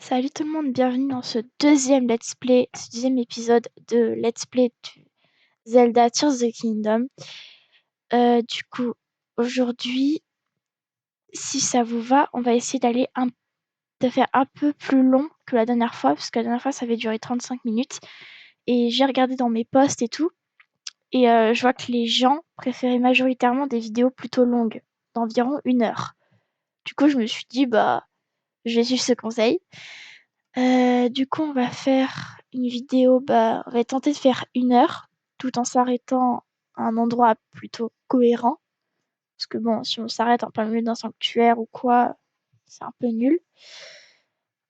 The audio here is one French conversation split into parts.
Salut tout le monde, bienvenue dans ce deuxième let's play, ce deuxième épisode de let's play du Zelda Tears of the Kingdom. Du coup, aujourd'hui, si ça vous va, on va essayer de faire un peu plus long que la dernière fois, parce que la dernière fois ça avait duré 35 minutes. Et j'ai regardé dans mes posts et tout, et je vois que les gens préféraient majoritairement des vidéos plutôt longues, d'environ 1 heure. Du coup, je me suis dit, bah, je vais suivre ce conseil. Du coup, on va faire une vidéo, bah, on va tenter de faire 1 heure, tout en s'arrêtant à un endroit plutôt cohérent. Parce que bon, si on s'arrête en plein milieu d'un sanctuaire ou quoi, c'est un peu nul.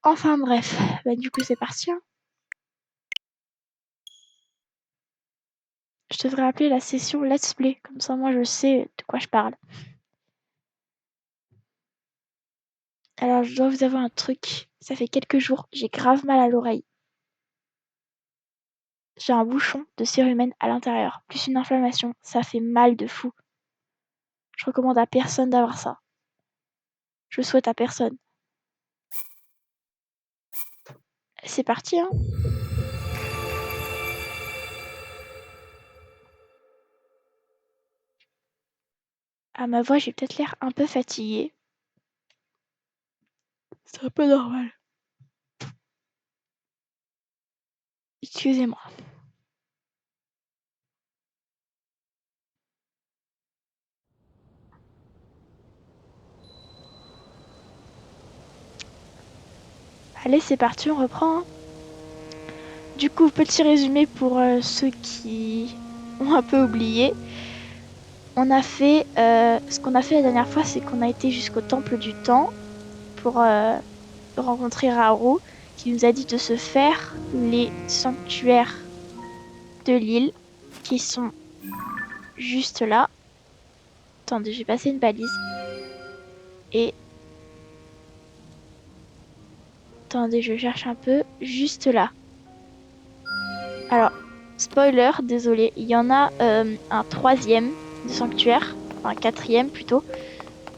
Enfin bref, bah, du coup c'est parti, hein. Je devrais appeler la session Let's Play, comme ça moi je sais de quoi je parle. Alors je dois vous avouer un truc, ça fait quelques jours, j'ai grave mal à l'oreille. J'ai un bouchon de cérumen à l'intérieur, plus une inflammation, ça fait mal de fou. Je recommande à personne d'avoir ça. Je souhaite à personne. C'est parti, hein. À ma voix, j'ai peut-être l'air un peu fatiguée. C'est un peu normal. Excusez-moi. Allez, c'est parti, on reprend, hein. Du coup, petit résumé pour ceux qui ont un peu oublié. On a fait, ce qu'on a fait la dernière fois, c'est qu'on a été jusqu'au temple du temps pour rencontrer Raoru, qui nous a dit de se faire les sanctuaires de l'île, qui sont juste là. Attendez, j'ai passé une balise. Et attendez, je cherche un peu. Juste là. Alors, spoiler, désolé, il y en a un troisième de sanctuaire, enfin un quatrième plutôt,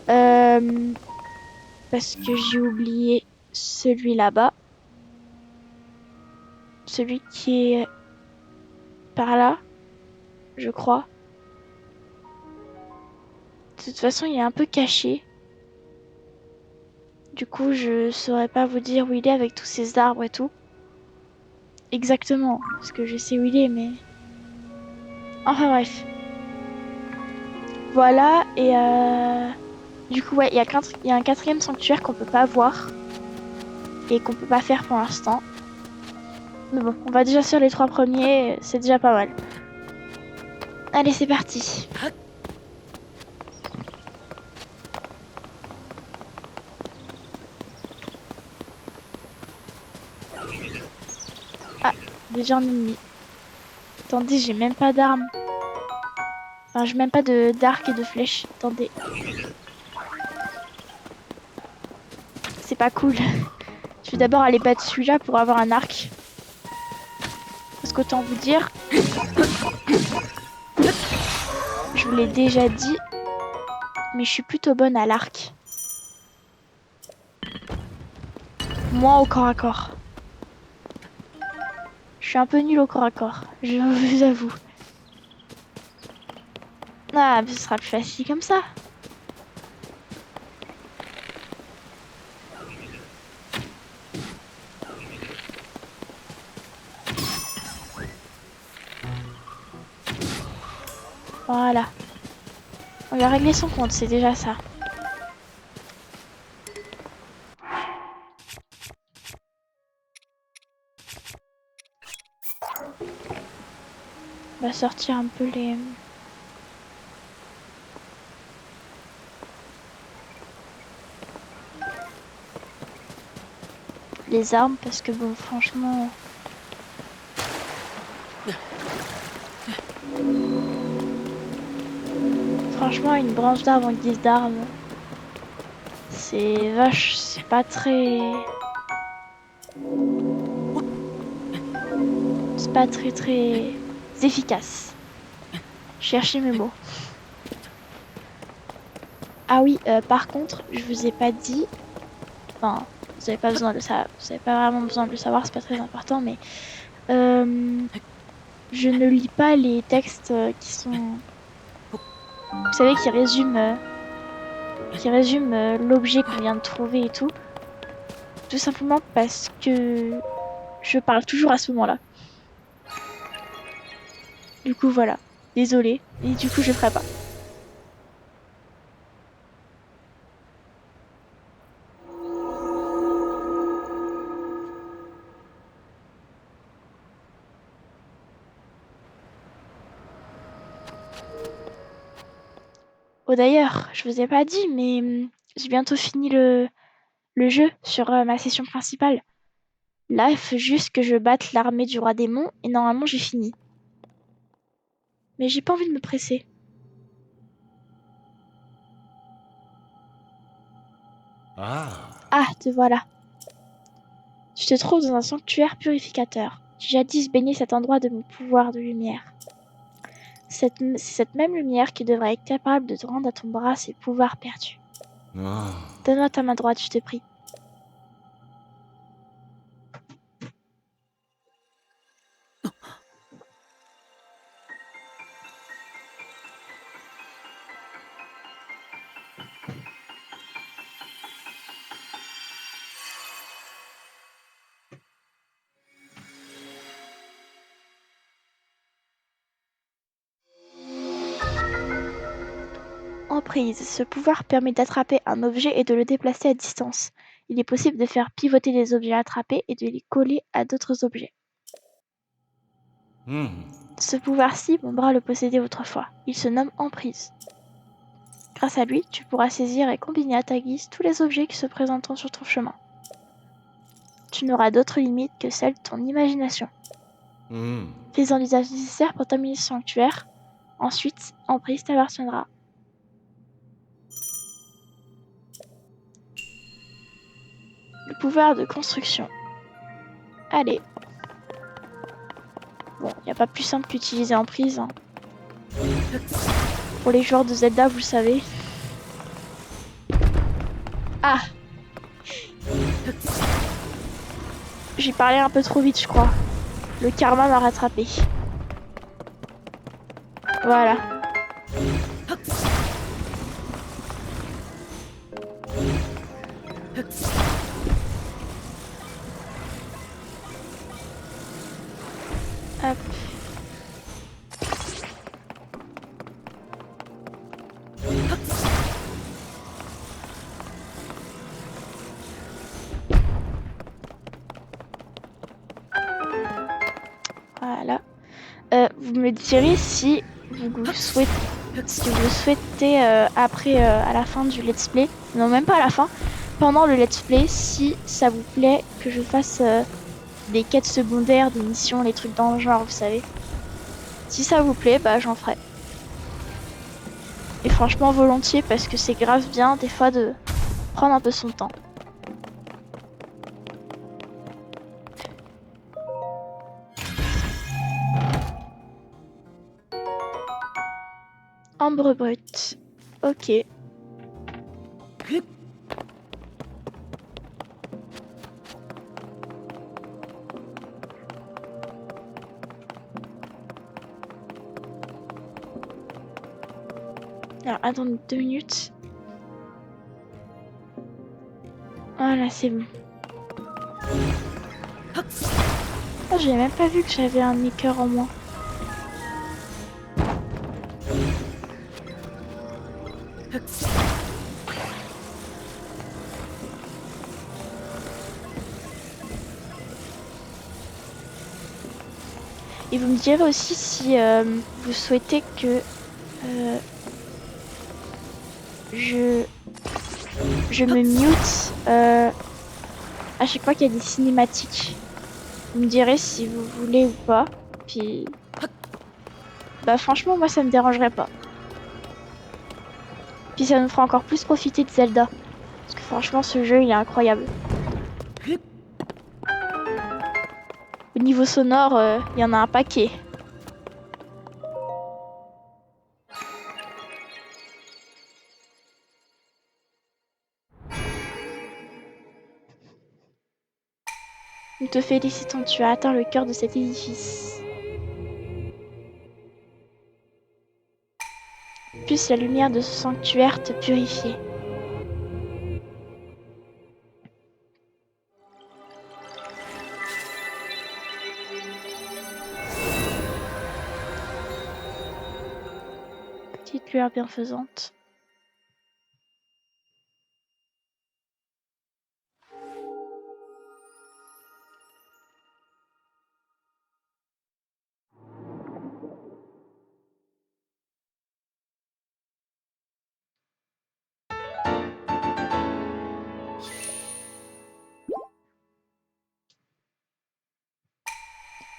euh, parce que j'ai oublié celui là-bas, celui qui est par là, je crois. De toute façon, il est un peu caché. Du coup, je saurais pas vous dire où il est avec tous ces arbres et tout. Exactement, parce que je sais où il est, mais... Enfin bref. Voilà, et du coup, ouais, il y a un quatrième sanctuaire qu'on peut pas voir et qu'on peut pas faire pour l'instant. Mais bon, on va déjà sur les 3 premiers, c'est déjà pas mal. Allez, c'est parti. Ah, déjà un ennemi. Attendez, j'ai même pas d'armes. Enfin, j'ai même pas d'arc et de flèches. Attendez. C'est pas cool. Je vais d'abord aller battre celui-là pour avoir un arc. Parce qu'autant vous dire, je vous l'ai déjà dit, mais je suis plutôt bonne à l'arc. Moi au corps à corps. Je suis un peu nulle au corps à corps, je vous avoue. Ah, mais ce sera plus facile comme ça. Voilà. On lui a réglé son compte, c'est déjà ça. On va sortir un peu les armes parce que bon, franchement... Franchement, une branche d'arbre en guise d'arme, c'est vache, c'est pas très... C'est pas très efficace. Cherchez mes mots. Ah oui, par contre, je vous ai pas dit... Enfin, Vous avez pas besoin de ça, vous avez pas vraiment besoin de le savoir, c'est pas très important, mais euh, je ne lis pas les textes qui sont, vous savez, qui résument l'objet qu'on vient de trouver et tout simplement parce que je parle toujours à ce moment-là. Du coup, voilà. Désolée, et du coup, je ferai pas. Oh d'ailleurs, je vous ai pas dit, mais j'ai bientôt fini le jeu sur ma session principale. Là, il faut juste que je batte l'armée du roi démon et normalement j'ai fini. Mais j'ai pas envie de me presser. Ah. Ah, te voilà. Tu te trouves dans un sanctuaire purificateur. Tu jadis baigné cet endroit de mon pouvoir de lumière. C'est cette même lumière qui devrait être capable de te rendre à ton bras ses pouvoirs perdus. Ah. Donne-moi ta main droite, je te prie. Emprise. Ce pouvoir permet d'attraper un objet et de le déplacer à distance. Il est possible de faire pivoter les objets attrapés et de les coller à d'autres objets. Ce pouvoir-ci, mon bras le possédait autrefois. Il se nomme Emprise. Grâce à lui, tu pourras saisir et combiner à ta guise tous les objets qui se présenteront sur ton chemin. Tu n'auras d'autre limite que celle de ton imagination. Fais-en l'usage nécessaire pour terminer ce sanctuaire. Ensuite, Emprise t'appartiendra. Le pouvoir de construction. Allez. Bon, il n'y a pas plus simple qu'utiliser Emprise. Hein. Pour les joueurs de Zelda, vous le savez. Ah, j'ai parlé un peu trop vite, je crois. Le karma m'a rattrapé. Voilà. Hop. Voilà. Vous me direz si vous souhaitez après à la fin du let's play, non même pas à la fin, pendant le let's play, si ça vous plaît que je fasse des quêtes secondaires, des missions, les trucs dans le genre, vous savez. Si ça vous plaît, bah j'en ferai. Et franchement volontiers parce que c'est grave bien des fois de prendre un peu son temps. Ambre brute. Ok. Alors attendez 2 minutes. Voilà, c'est bon. Oh, j'ai même pas vu que j'avais un écœur en moins. Et vous me direz aussi si vous souhaitez que je, je me mute à chaque fois qu'il y a des cinématiques. Vous me direz si vous voulez ou pas. Puis, bah franchement, moi ça me dérangerait pas. Puis ça nous fera encore plus profiter de Zelda. Parce que franchement, ce jeu, il est incroyable. Au niveau sonore, il y en a un paquet. Nous te félicitons, tu as atteint le cœur de cet édifice. Puisse la lumière de ce sanctuaire te purifier. Petite lueur bienfaisante.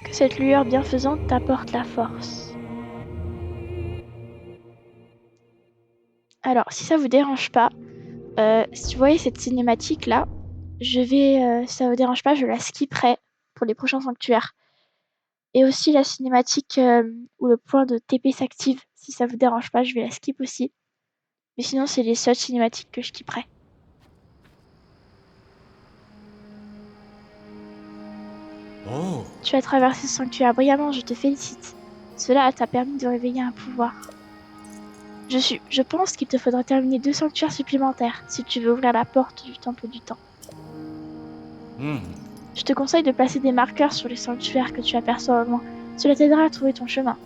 Que cette lueur bienfaisante t'apporte la force. Alors, si ça vous dérange pas, si vous voyez cette cinématique là, si ça vous dérange pas, je la skipperai pour les prochains sanctuaires. Et aussi la cinématique où le point de TP s'active, si ça vous dérange pas, je vais la skip aussi. Mais sinon, c'est les seules cinématiques que je skipperai. Oh. Tu as traversé ce sanctuaire brillamment, je te félicite. Cela t'a permis de réveiller un pouvoir. Je pense qu'il te faudra terminer 2 sanctuaires supplémentaires si tu veux ouvrir la porte du temple du temps. Je te conseille de placer des marqueurs sur les sanctuaires que tu aperçois au loin. Cela t'aidera à trouver ton chemin.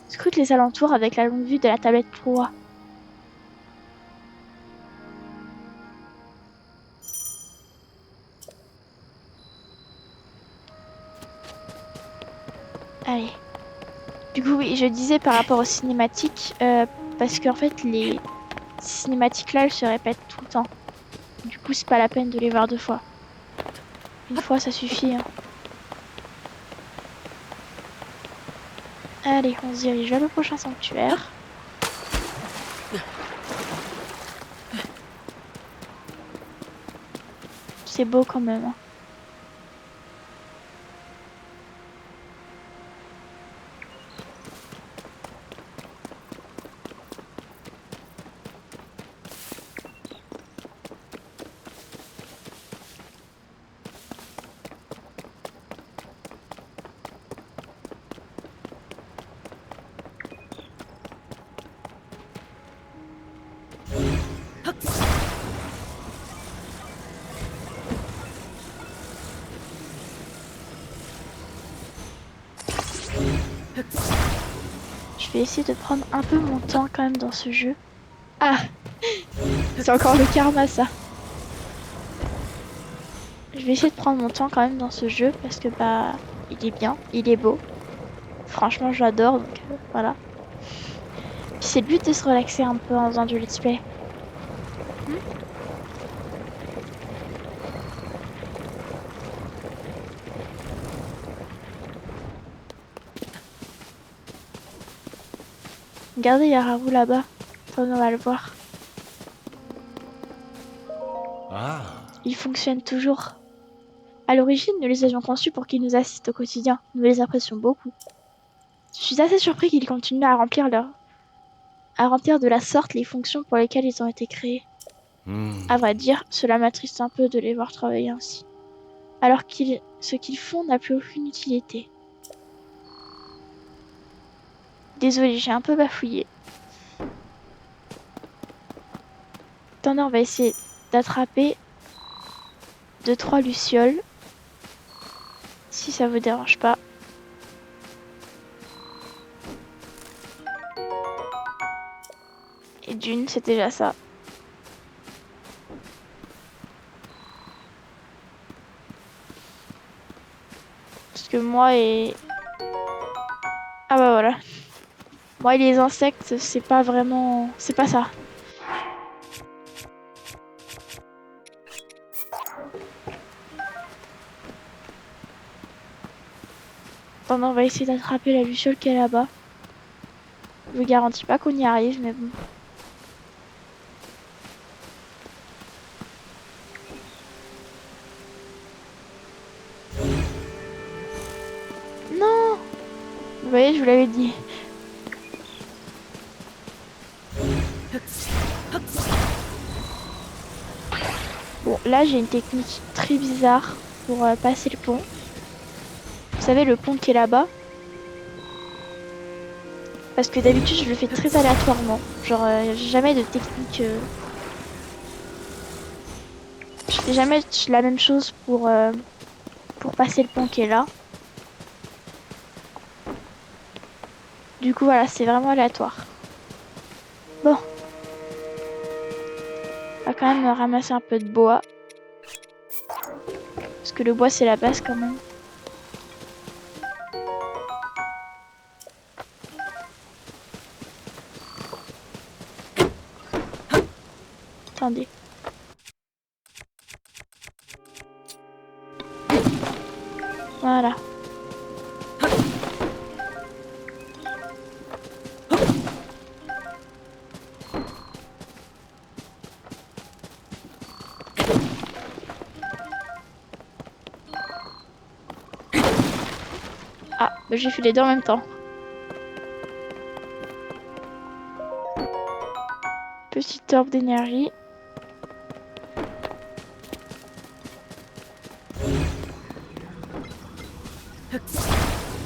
Scrute les alentours avec la longue vue de la tablette proie. Allez. Du coup, oui, je disais par rapport aux cinématiques, parce qu'en fait, les cinématiques-là, elles se répètent tout le temps. Du coup, c'est pas la peine de les voir 2 fois. Une fois, ça suffit. Hein. Allez, on se dirige vers le prochain sanctuaire. C'est beau quand même. Hein. Je vais essayer de prendre un peu mon temps quand même dans ce jeu. Ah, c'est encore le karma ça. Je vais essayer de prendre mon temps quand même dans ce jeu parce que bah il est bien, il est beau. Franchement j'adore donc voilà. Puis c'est le but de se relaxer un peu en faisant du let's play. Regardez, il y a Raoult là-bas. Attends, on va le voir. Ah. Il fonctionne toujours. À l'origine, nous les avions conçus pour qu'ils nous assistent au quotidien. Nous les apprécions beaucoup. Je suis assez surpris qu'ils continuent à remplir de la sorte les fonctions pour lesquelles ils ont été créés. À vrai dire, cela m'attriste un peu de les voir travailler ainsi. Alors que ce qu'ils font n'a plus aucune utilité. Désolée, j'ai un peu bafouillé. Attendez, on va essayer d'attraper 2-3 lucioles. Si ça vous dérange pas. Et d'une, c'est déjà ça. Parce que moi et... Ah bah voilà. Moi et les insectes, c'est pas vraiment... C'est pas ça. Attendez, on va essayer d'attraper la luciole qui est là-bas. Je vous garantis pas qu'on y arrive, mais bon. Non! Vous voyez, je vous l'avais dit. Bon, là, j'ai une technique très bizarre. pour passer le pont. Vous savez, le pont qui est là-bas. Parce que d'habitude, je le fais très aléatoirement. Genre, j'ai jamais de technique. Je fais jamais la même chose pour passer le pont qui est là. Du coup, voilà, c'est vraiment aléatoire. Bon. On va quand même ramasser un peu de bois. Parce que le bois, c'est la base quand même. Attendez. Voilà. Ah, bah, j'ai fait les deux en même temps. Petite orbe d'énergie.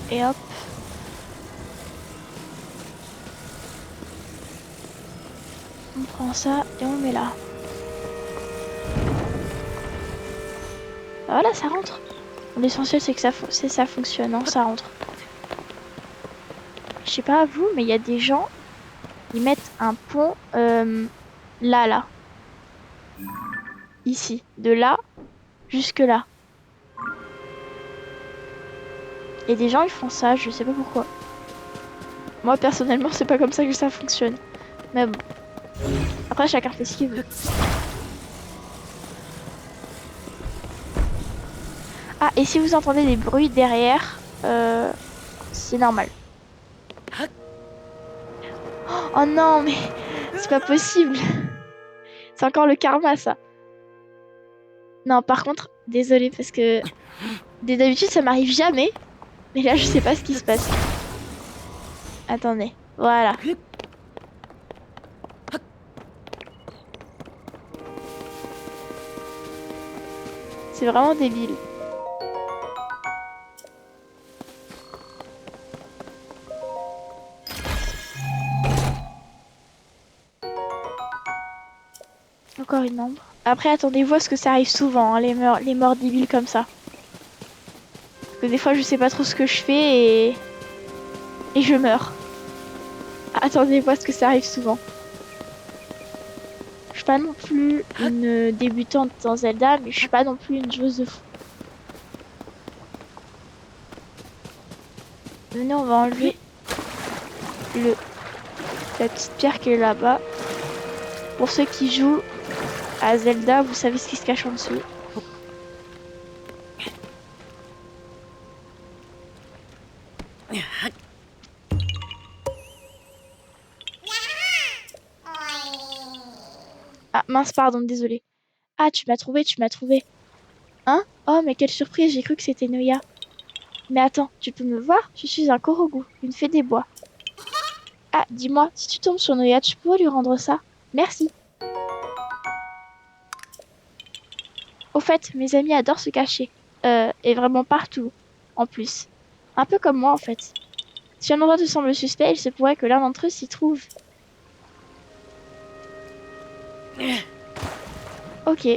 Et hop. On prend ça et on le met là. Voilà, ça rentre. L'essentiel, c'est que ça fonctionne, hein, ça rentre. Je sais pas à vous, mais il y a des gens, ils mettent un pont là. Ici. De là jusque là. Et des gens, ils font ça, je sais pas pourquoi. Moi, personnellement, c'est pas comme ça que ça fonctionne. Mais bon. Après, chacun fait ce qu'il veut. Ah, et si vous entendez des bruits derrière, c'est normal. Oh non, mais c'est pas possible. C'est encore le karma, ça. Non, par contre, désolée, parce que d'habitude, ça m'arrive jamais. Mais là, je sais pas ce qui se passe. Attendez, voilà. C'est vraiment débile. Encore une ombre. Après, attendez-vous à ce que ça arrive souvent, hein, les morts débiles comme ça. Parce que des fois, je sais pas trop ce que je fais et je meurs. Attendez-vous à ce que ça arrive souvent. Je suis pas non plus une débutante dans Zelda, mais je suis pas non plus une joueuse de fou. Venez, on va enlever la petite pierre qui est là-bas. Pour ceux qui jouent à Zelda, vous savez ce qui se cache en dessous. Ah mince, pardon, désolé. Ah, tu m'as trouvé. Hein? Oh, mais quelle surprise, j'ai cru que c'était Noya. Mais attends, tu peux me voir? Je suis un Korogu, une fée des bois. Ah, dis-moi, si tu tombes sur Noya, tu pourrais lui rendre ça? Merci. Au fait, mes amis adorent se cacher. Et vraiment partout, en plus. Un peu comme moi, en fait. Si un endroit te semble suspect, il se pourrait que l'un d'entre eux s'y trouve. Ok.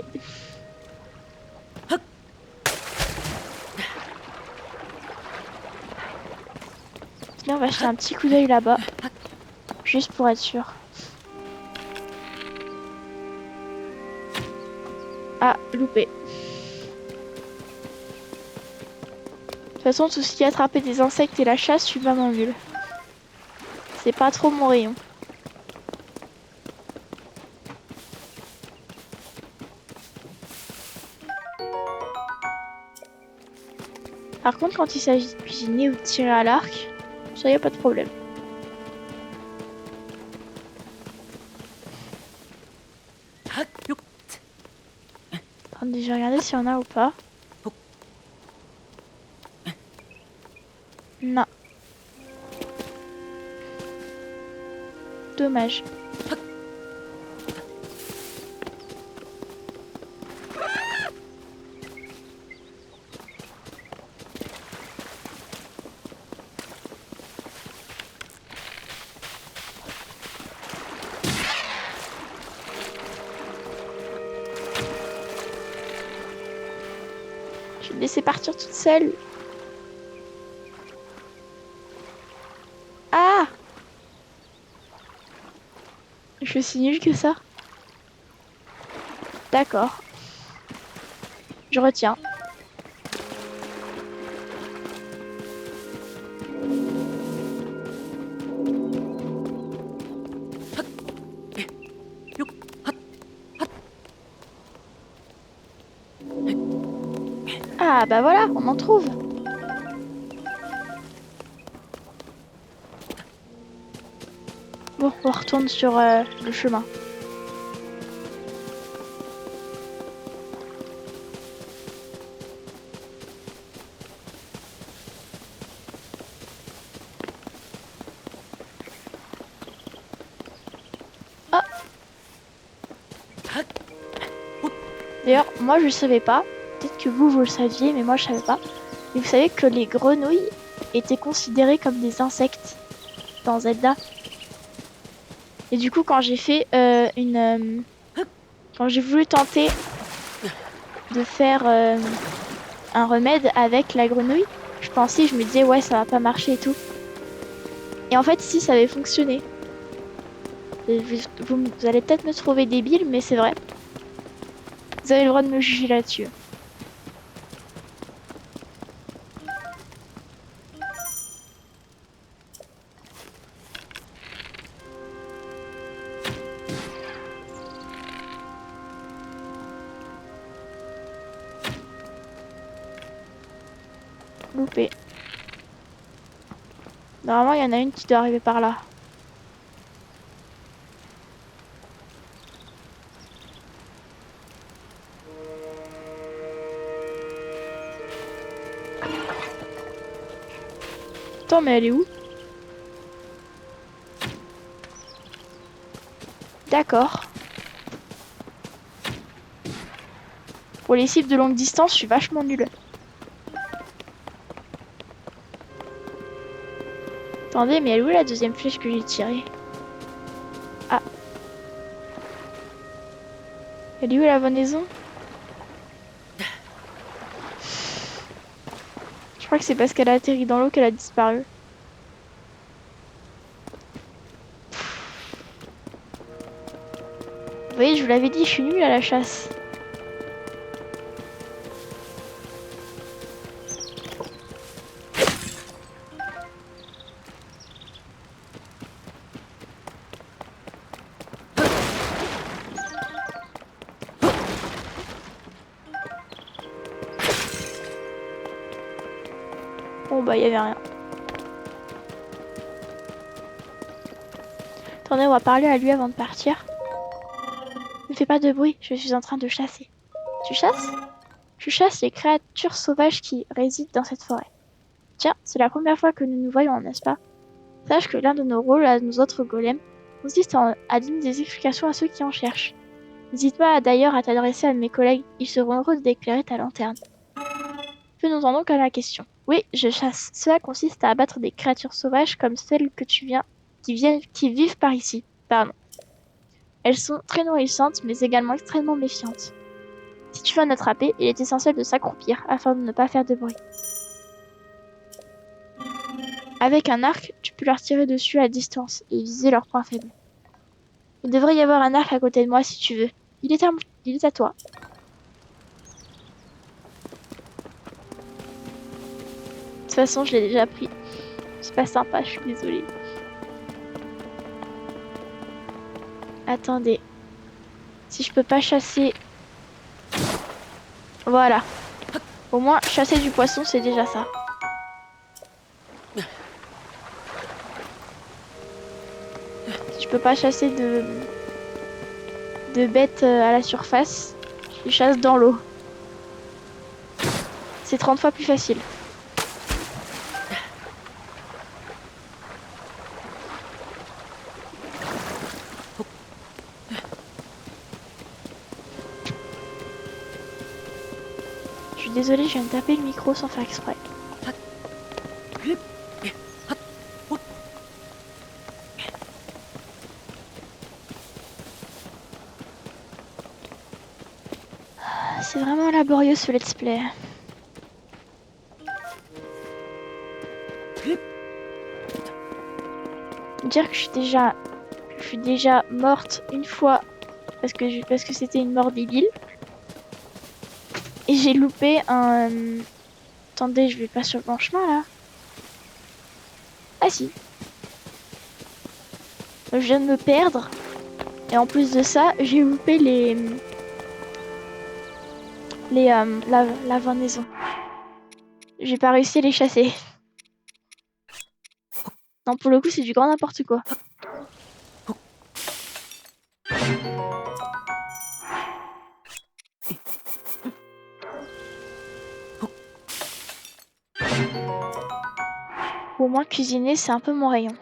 Sinon, on va jeter un petit coup d'œil là-bas. Juste pour être sûr. Ah, loupé. De toute façon, tout ce qui est attraper des insectes et la chasse, je suis vraiment nulle. C'est pas trop mon rayon. Par contre, quand il s'agit de cuisiner ou de tirer à l'arc, ça y a pas de problème. Attendez, je vais regarder s'il y en a ou pas. Non. Dommage. Je vais me laisser partir toute seule. Ah! Je suis si nulle que ça. D'accord. Je retiens. Ah bah voilà, on en trouve. Bon, on retourne sur le chemin. Ah! D'ailleurs, moi je savais pas. Peut-être que vous le saviez, mais moi je savais pas. Et vous savez que les grenouilles étaient considérées comme des insectes dans Zelda. Et du coup, quand j'ai fait quand j'ai voulu tenter de faire un remède avec la grenouille, je me disais, ouais, ça va pas marcher et tout. Et en fait, si, ça avait fonctionné. Et vous allez peut-être me trouver débile, mais c'est vrai. Vous avez le droit de me juger là-dessus. Loupé. Normalement, il y en a une qui doit arriver par là. Attends, mais elle est où? D'accord. Pour les cibles de longue distance, je suis vachement nulle. Attendez, mais elle est où la deuxième flèche que j'ai tirée? Ah. Elle est où la venaison? Je crois que c'est parce qu'elle a atterri dans l'eau qu'elle a disparu. Vous voyez, je vous l'avais dit, je suis nulle à la chasse. Bon bah, il y avait rien. Attendez, on va parler à lui avant de partir. Ne fais pas de bruit, je suis en train de chasser. Tu chasses? Je chasse les créatures sauvages qui résident dans cette forêt. Tiens, c'est la première fois que nous nous voyons, n'est-ce pas? Sache que l'un de nos rôles à nos autres golems consiste à donner des explications à ceux qui en cherchent. N'hésite pas d'ailleurs à t'adresser à mes collègues, ils seront heureux d'éclairer ta lanterne. Venons-en donc à la question. Oui, je chasse. Cela consiste à abattre des créatures sauvages comme celles que tu viens, qui vivent par ici. Pardon. Elles sont très nourrissantes, mais également extrêmement méfiantes. Si tu veux en attraper, il est essentiel de s'accroupir afin de ne pas faire de bruit. Avec un arc, tu peux leur tirer dessus à distance et viser leurs points faibles. Il devrait y avoir un arc à côté de moi si tu veux. Il est à toi. De toute façon, je l'ai déjà pris. C'est pas sympa, je suis désolée. Attendez. Si je peux pas chasser... Voilà. Au moins, chasser du poisson, c'est déjà ça. Si je peux pas chasser de bêtes à la surface, je chasse dans l'eau. C'est 30 fois plus facile. Je suis désolée, je viens de taper le micro sans faire exprès. C'est vraiment laborieux ce let's play. dire que je suis déjà morte une fois parce que c'était une mort débile. Et j'ai loupé un... Attendez, je vais pas sur le bon chemin là. Ah si, je viens de me perdre. Et en plus de ça, j'ai loupé la vendaison. J'ai pas réussi à les chasser. Non, pour le coup, c'est du grand n'importe quoi. Au moins, cuisiner, c'est un peu mon rayon.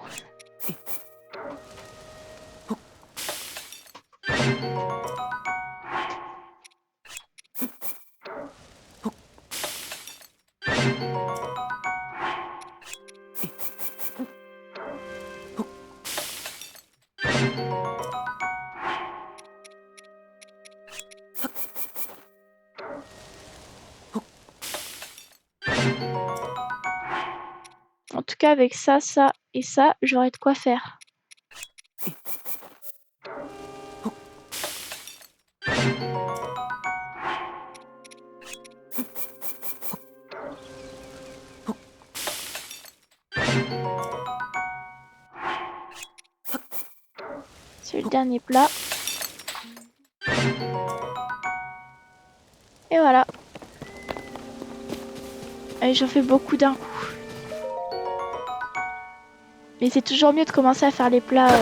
En tout cas, avec ça, ça et ça, j'aurais de quoi faire. C'est le dernier plat. Et voilà. Et j'en fais beaucoup d'un coup. Mais c'est toujours mieux de commencer à faire les plats.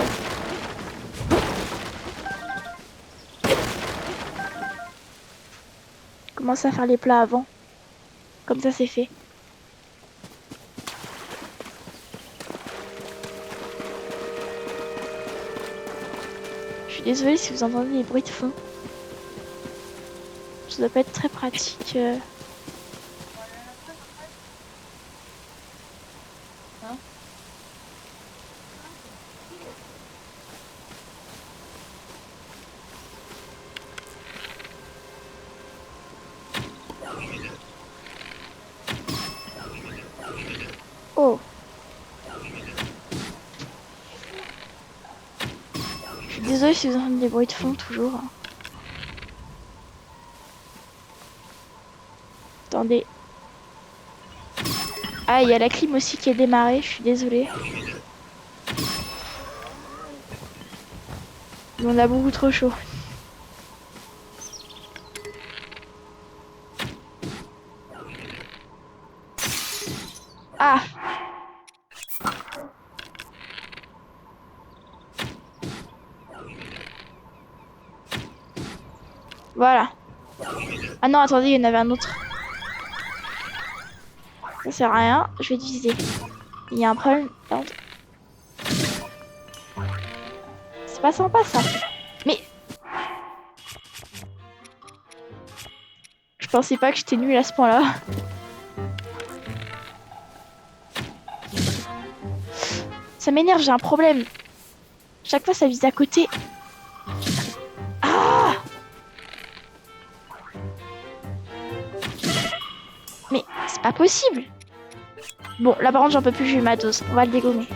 Commencer à faire les plats avant. Comme ça, c'est fait. Je suis désolée si vous entendez des bruits de fond. Ça doit pas être très pratique. Oh. Je suis désolée si vous entendez des bruits de fond toujours. Attendez. Ah, il y a la clim aussi qui est démarrée, je suis désolée. Mais on a beaucoup trop chaud. Ah! Voilà. Ah non, attendez, il y en avait un autre. Ça sert à rien, je vais diviser. Il y a un problème. C'est pas sympa ça. Mais je pensais pas que j'étais nulle à ce point-là. Ça m'énerve, j'ai un problème. Chaque fois, ça vise à côté. Ah! Mais c'est pas possible. Bon, là par contre, j'en peux plus, j'ai eu ma dose. On va le dégommer.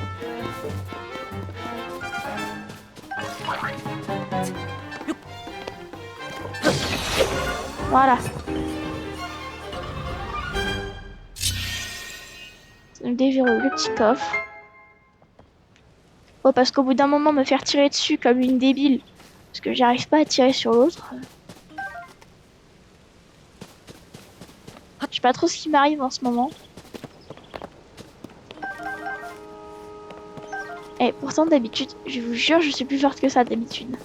Voilà. Ça me déverrouille le petit coffre. Oh, parce qu'au bout d'un moment, me faire tirer dessus comme une débile, parce que j'arrive pas à tirer sur l'autre. Je sais pas trop ce qui m'arrive en ce moment. Et pourtant, d'habitude, je vous jure, je suis plus forte que ça d'habitude.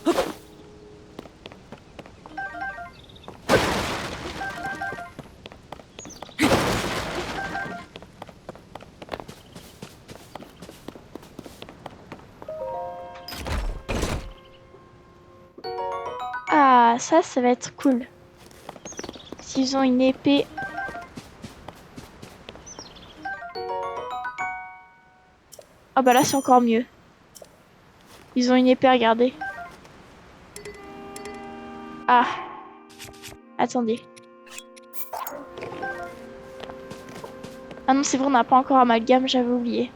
Ah, ça va être cool. S'ils ont une épée. Ah bah là, c'est encore mieux. Ils ont une épée, regardez. Ah. Attendez. Ah non, c'est vrai, on n'a pas encore amalgame, j'avais oublié.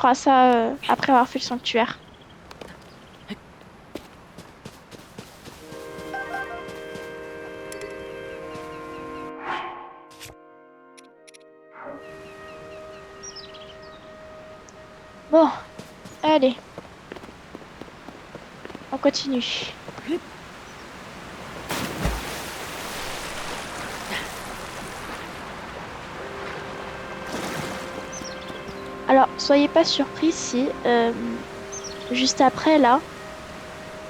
fera ça après avoir fait le sanctuaire. Bon, allez, on continue. Alors, soyez pas surpris si, juste après, là,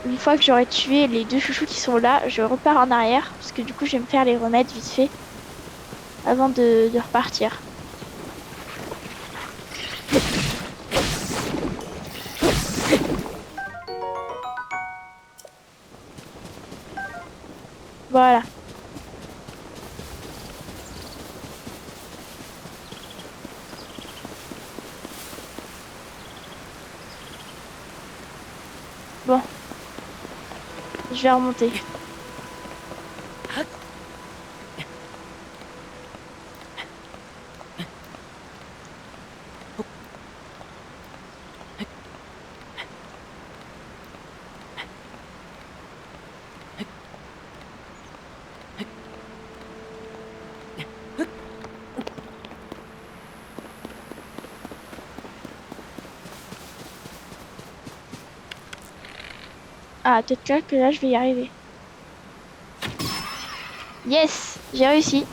une fois que j'aurai tué les deux chouchous qui sont là, je repars en arrière, parce que du coup, je vais me faire les remèdes vite fait, avant de repartir. Voilà. Bon, je vais remonter. Ah, peut-être que là, je vais y arriver. Yes, j'ai réussi.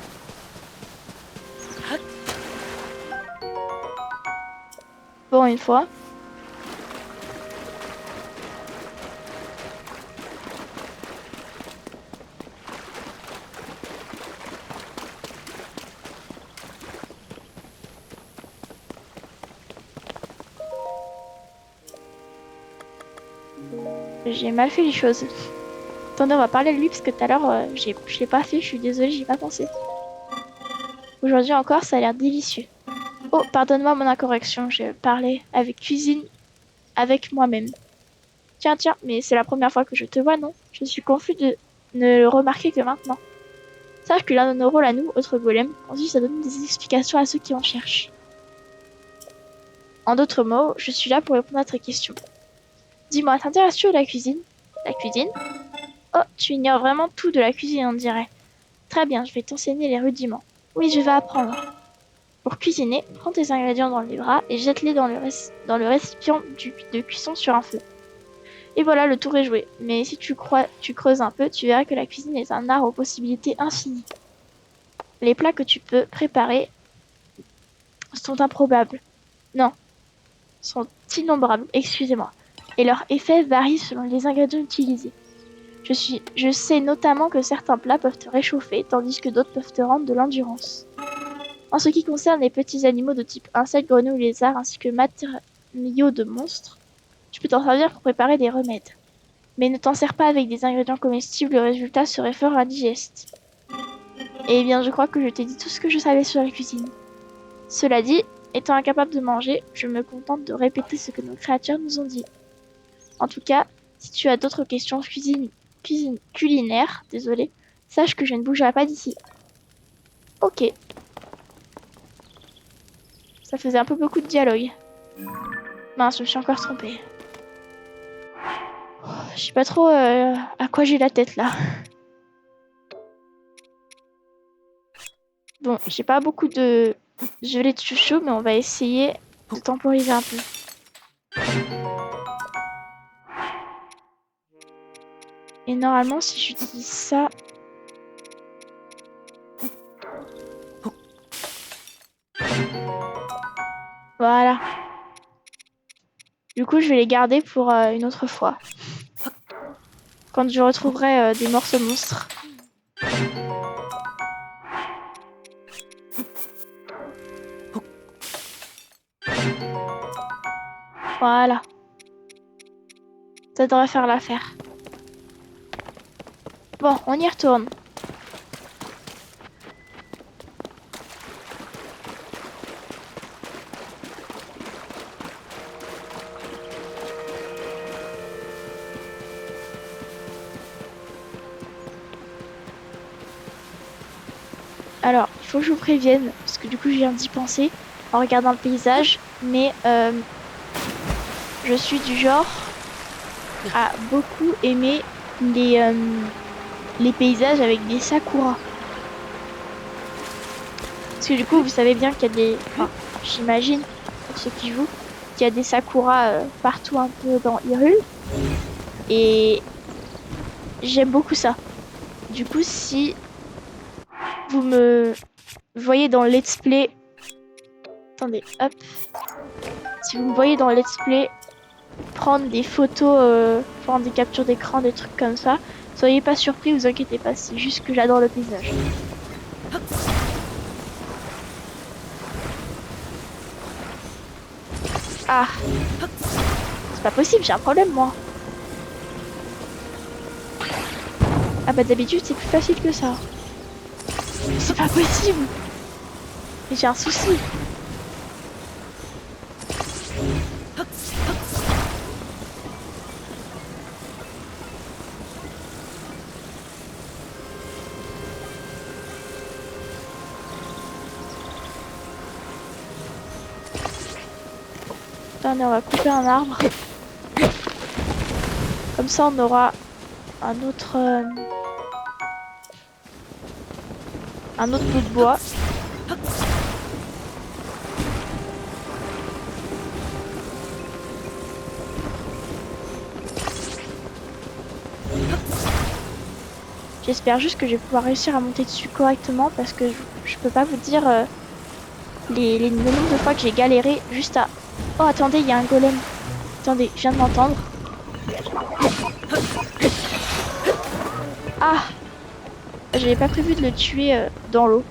Bon, une fois. J'ai mal fait les choses. Attendez, on va parler de lui parce que tout à l'heure, je l'ai pas fait. Je suis désolée, j'y ai pas pensé. Aujourd'hui encore, ça a l'air délicieux. Oh, pardonne-moi mon incorrection. Je parlais avec cuisine avec moi-même. Tiens, tiens, mais c'est la première fois que je te vois, non? Je suis confus de ne le remarquer que maintenant. Sache que l'un de nos rôles à nous, autres golems, consiste à donner des explications à ceux qui en cherchent. En d'autres mots, je suis là pour répondre à tes questions. Dis-moi, t'intéresses-tu à la cuisine? La cuisine? Oh, tu ignores vraiment tout de la cuisine, on dirait. Très bien, je vais t'enseigner les rudiments. Oui, je vais apprendre. Pour cuisiner, prends tes ingrédients dans les bras et jette-les dans le récipient de cuisson sur un feu. Et voilà, le tour est joué. Mais si tu creuses un peu, tu verras que la cuisine est un art aux possibilités infinies. Les plats que tu peux préparer sont improbables. Non, sont innombrables, excusez-moi. Et leur effet varie selon les ingrédients utilisés. Je sais notamment que certains plats peuvent te réchauffer, tandis que d'autres peuvent te rendre de l'endurance. En ce qui concerne les petits animaux de type insectes, grenouilles, lézards, ainsi que matériaux de monstres, tu peux t'en servir pour préparer des remèdes. Mais ne t'en sers pas avec des ingrédients comestibles, le résultat serait fort indigeste. Eh bien, je crois que je t'ai dit tout ce que je savais sur la cuisine. Cela dit, étant incapable de manger, je me contente de répéter ce que nos créatures nous ont dit. En tout cas, si tu as d'autres questions culinaires, désolé, sache que je ne bougerai pas d'ici. Ok. Ça faisait un peu beaucoup de dialogue. Mince, je me suis encore trompée. Je sais pas trop à quoi j'ai la tête là. Bon, j'ai pas beaucoup de gelée de chouchou, mais on va essayer de temporiser un peu. Et normalement, si j'utilise ça... Voilà. Du coup, je vais les garder pour une autre fois. Quand je retrouverai des morceaux monstres. Voilà. Ça devrait faire l'affaire. Bon, on y retourne. Alors, il faut que je vous prévienne, parce que du coup, je viens d'y penser en regardant le paysage, mais je suis du genre à beaucoup aimer les paysages avec des sakuras. Parce que du coup, vous savez bien qu'il y a des... Enfin, j'imagine, pour ceux qui jouent, qu'il y a des sakuras partout un peu dans Hyrule. Et j'aime beaucoup ça. Du coup, si vous me voyez dans le let's play... Attendez, hop. Si vous me voyez dans le let's play prendre des photos, prendre des captures d'écran, des trucs comme ça, soyez pas surpris, vous inquiétez pas, c'est juste que j'adore le paysage. Ah, c'est pas possible, j'ai un problème moi. Ah bah d'habitude c'est plus facile que ça. C'est pas possible. J'ai un souci. Attendez, on va couper un arbre. Comme ça on aura un autre bout de bois. J'espère juste que je vais pouvoir réussir à monter dessus correctement parce que je peux pas vous dire le nombre de fois que j'ai galéré juste à... Oh attendez, il y a un golem. Attendez, je viens de m'entendre. Ah! J'avais pas prévu de le tuer dans l'eau.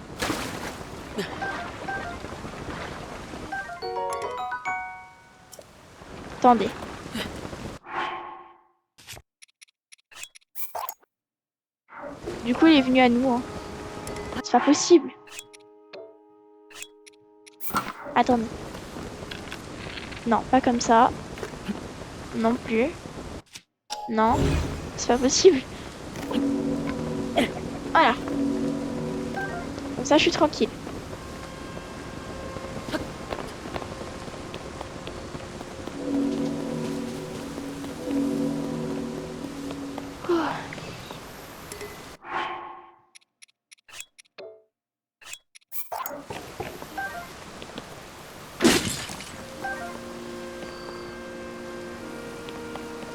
Attendez. Du coup, il est venu à nous. Hein. C'est pas possible. Attendez. Non, pas comme ça. Non plus. Non. C'est pas possible. Voilà. Comme ça, je suis tranquille.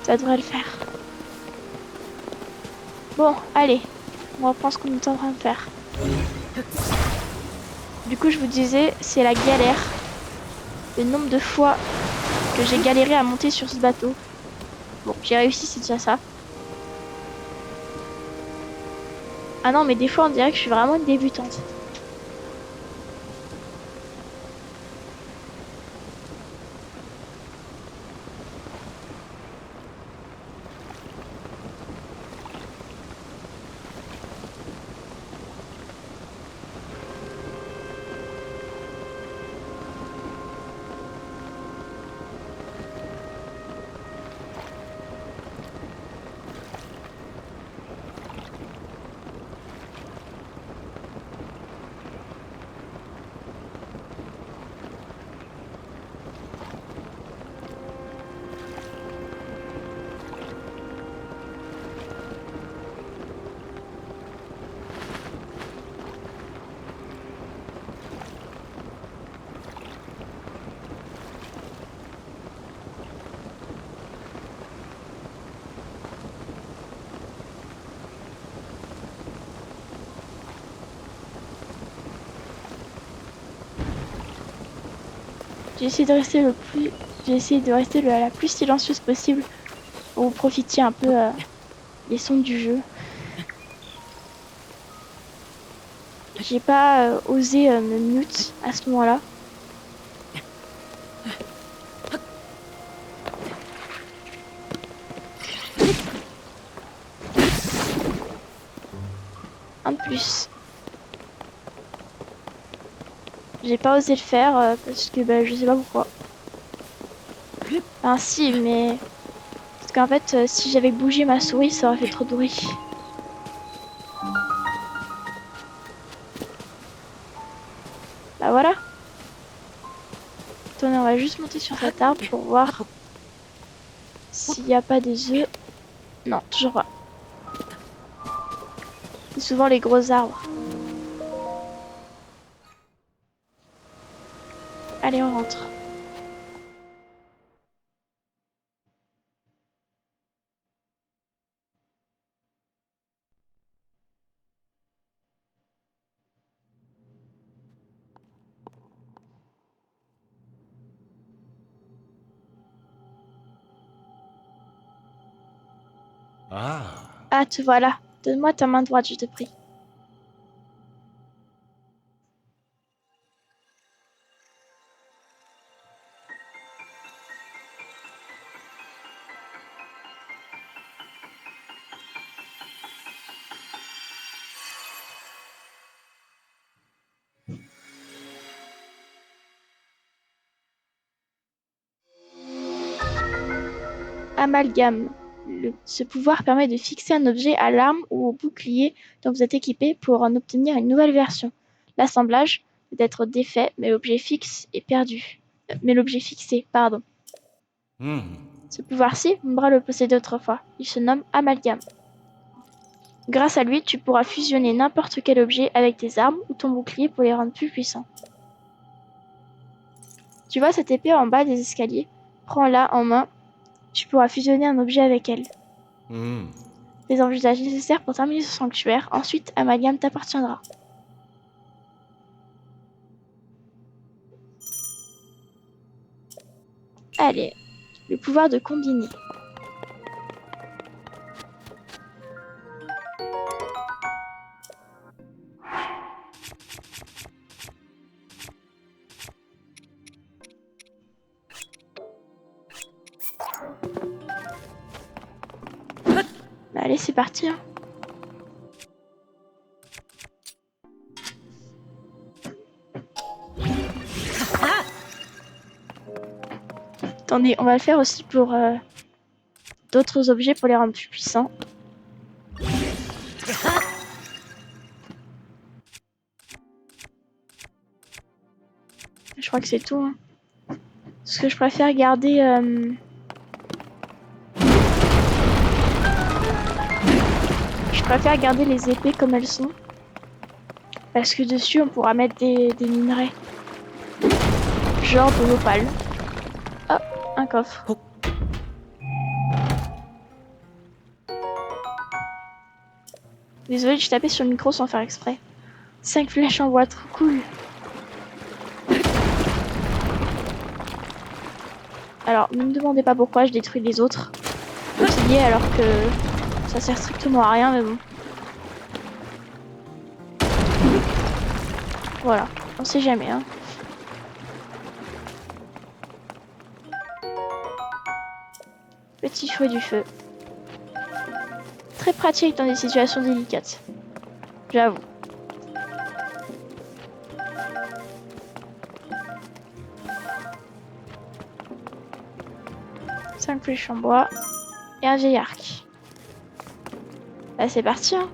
Ça devrait le faire. Bon, allez. On reprend ce qu'on est en train de faire. Du coup, je vous disais, c'est la galère. Le nombre de fois que j'ai galéré à monter sur ce bateau. Bon, j'ai réussi, c'est déjà ça. Ah non, mais des fois, on dirait que je suis vraiment une débutante. J'ai essayé de rester la plus silencieuse possible pour vous profitiez un peu des sons du jeu. J'ai pas osé me mute à ce moment-là. Un de plus. J'ai pas osé le faire parce que bah, je sais pas pourquoi. Enfin si, mais... Parce qu'en fait, si j'avais bougé ma souris, ça aurait fait trop de bruit. Bah voilà. Attendez, on va juste monter sur cet arbre pour voir S'il n'y a pas des œufs... Non, toujours pas. C'est souvent les gros arbres. Allez, on rentre. Ah. Ah, te voilà. Donne-moi ta main droite, je te prie. Amalgame. Ce pouvoir permet de fixer un objet à l'arme ou au bouclier dont vous êtes équipé pour en obtenir une nouvelle version. L'assemblage peut être défait, mais l'objet fixe est perdu. Mais l'objet fixé, pardon. Ce pouvoir-ci, Umbra le possédait autrefois. Il se nomme Amalgame. Grâce à lui, tu pourras fusionner n'importe quel objet avec tes armes ou ton bouclier pour les rendre plus puissants. Tu vois cette épée en bas des escaliers? Prends-la en main. Tu pourras fusionner un objet avec elle. Les envisages nécessaires pour terminer ce sanctuaire. Ensuite, Amalgame t'appartiendra. Allez, le pouvoir de combiner. Allez, c'est parti. Hein. Attendez, on va le faire aussi pour d'autres objets pour les rendre plus puissants. Je crois que c'est tout. Hein. Parce que je préfère garder... Je préfère garder les épées comme elles sont. Parce que dessus, on pourra mettre des minerais. Genre de l'opale. Oh, un coffre. Désolée, je tapais sur le micro sans faire exprès. 5 flèches en bois, trop cool. Alors, ne me demandez pas pourquoi je détruis les autres boucliers alors que ça sert strictement à rien, mais bon. Voilà, on sait jamais, hein. Petit fouet du feu. Très pratique dans des situations délicates. J'avoue. Cinq flèches en bois et un vieil arc. Bah c'est parti hein.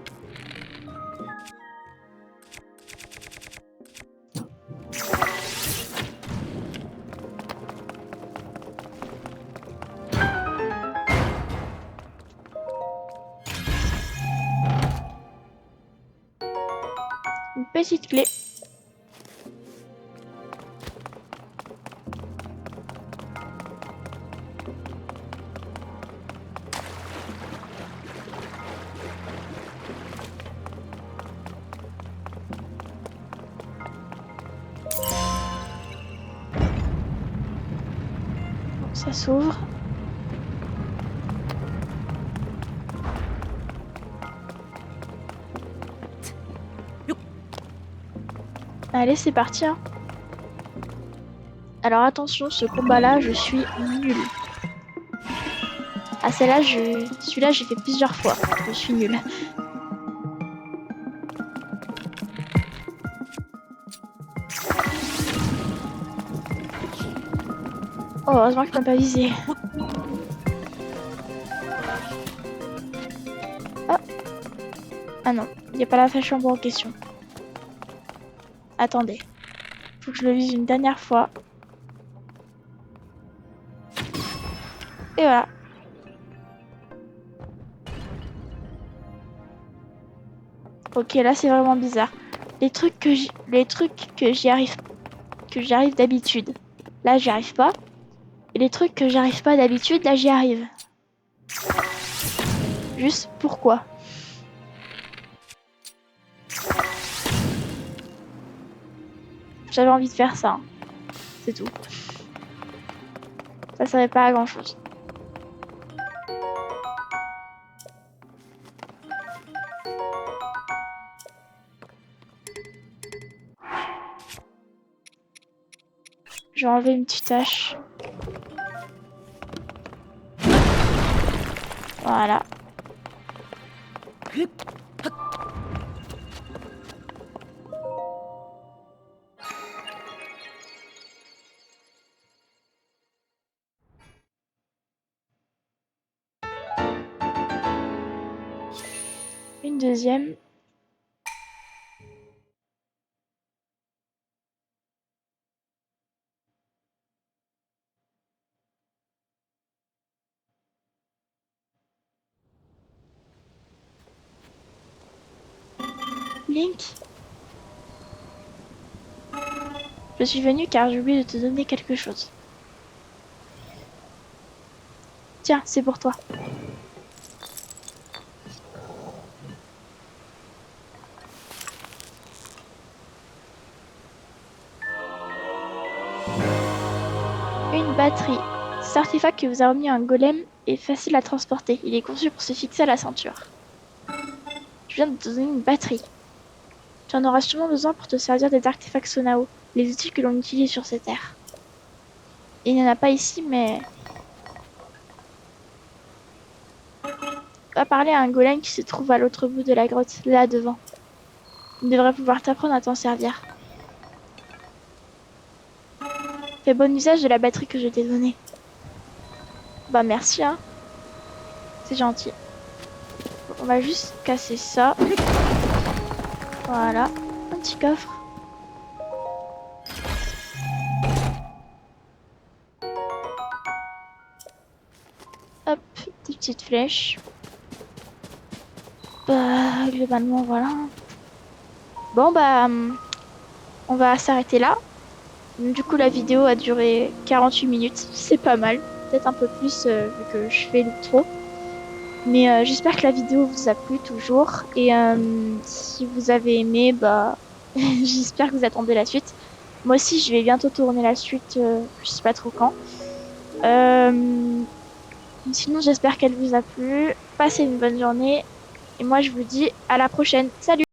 Une petite clé. Bon, ça s'ouvre. Allez, c'est parti. Hein. Alors attention, ce combat-là, je suis nulle. Ah, celui-là, j'ai fait plusieurs fois. Je suis nulle. Oh, heureusement que je peux pas viser. Oh. Ah non, il n'y a pas la flèche en bois en question. Attendez. Faut que je le vise une dernière fois. Et voilà. Ok, là c'est vraiment bizarre. Les trucs que j'y arrive d'habitude, là j'y arrive pas. Et les trucs que j'arrive pas d'habitude, là j'y arrive. Juste pourquoi? J'avais envie de faire ça, hein. C'est tout. Ça servait pas à grand chose. Je vais enlever une petite tache. Voilà. Une deuxième. Link, je suis venue car j'ai oublié de te donner quelque chose. Tiens, c'est pour toi. Une batterie. Cet artefact que vous a remis un golem est facile à transporter. Il est conçu pour se fixer à la ceinture. Je viens de te donner une batterie. Tu en auras sûrement besoin pour te servir des artefacts Sonao, les outils que l'on utilise sur ces terres. Il n'y en a pas ici, mais... Va parler à un golem qui se trouve à l'autre bout de la grotte, là devant. Il devrait pouvoir t'apprendre à t'en servir. Fais bon usage de la batterie que je t'ai donnée. Bah merci, hein. C'est gentil. On va juste casser ça. Voilà. Un petit coffre. Hop, des petites flèches. Bah, globalement, voilà. Bon, bah, on va s'arrêter là. Du coup, la vidéo a duré 48 minutes. C'est pas mal. Peut-être un peu plus vu que je fais l'outro. Mais j'espère que la vidéo vous a plu toujours. Et si vous avez aimé, bah, j'espère que vous attendez la suite. Moi aussi, je vais bientôt tourner la suite. Je sais pas trop quand. Sinon, j'espère qu'elle vous a plu. Passez une bonne journée. Et moi, je vous dis à la prochaine. Salut!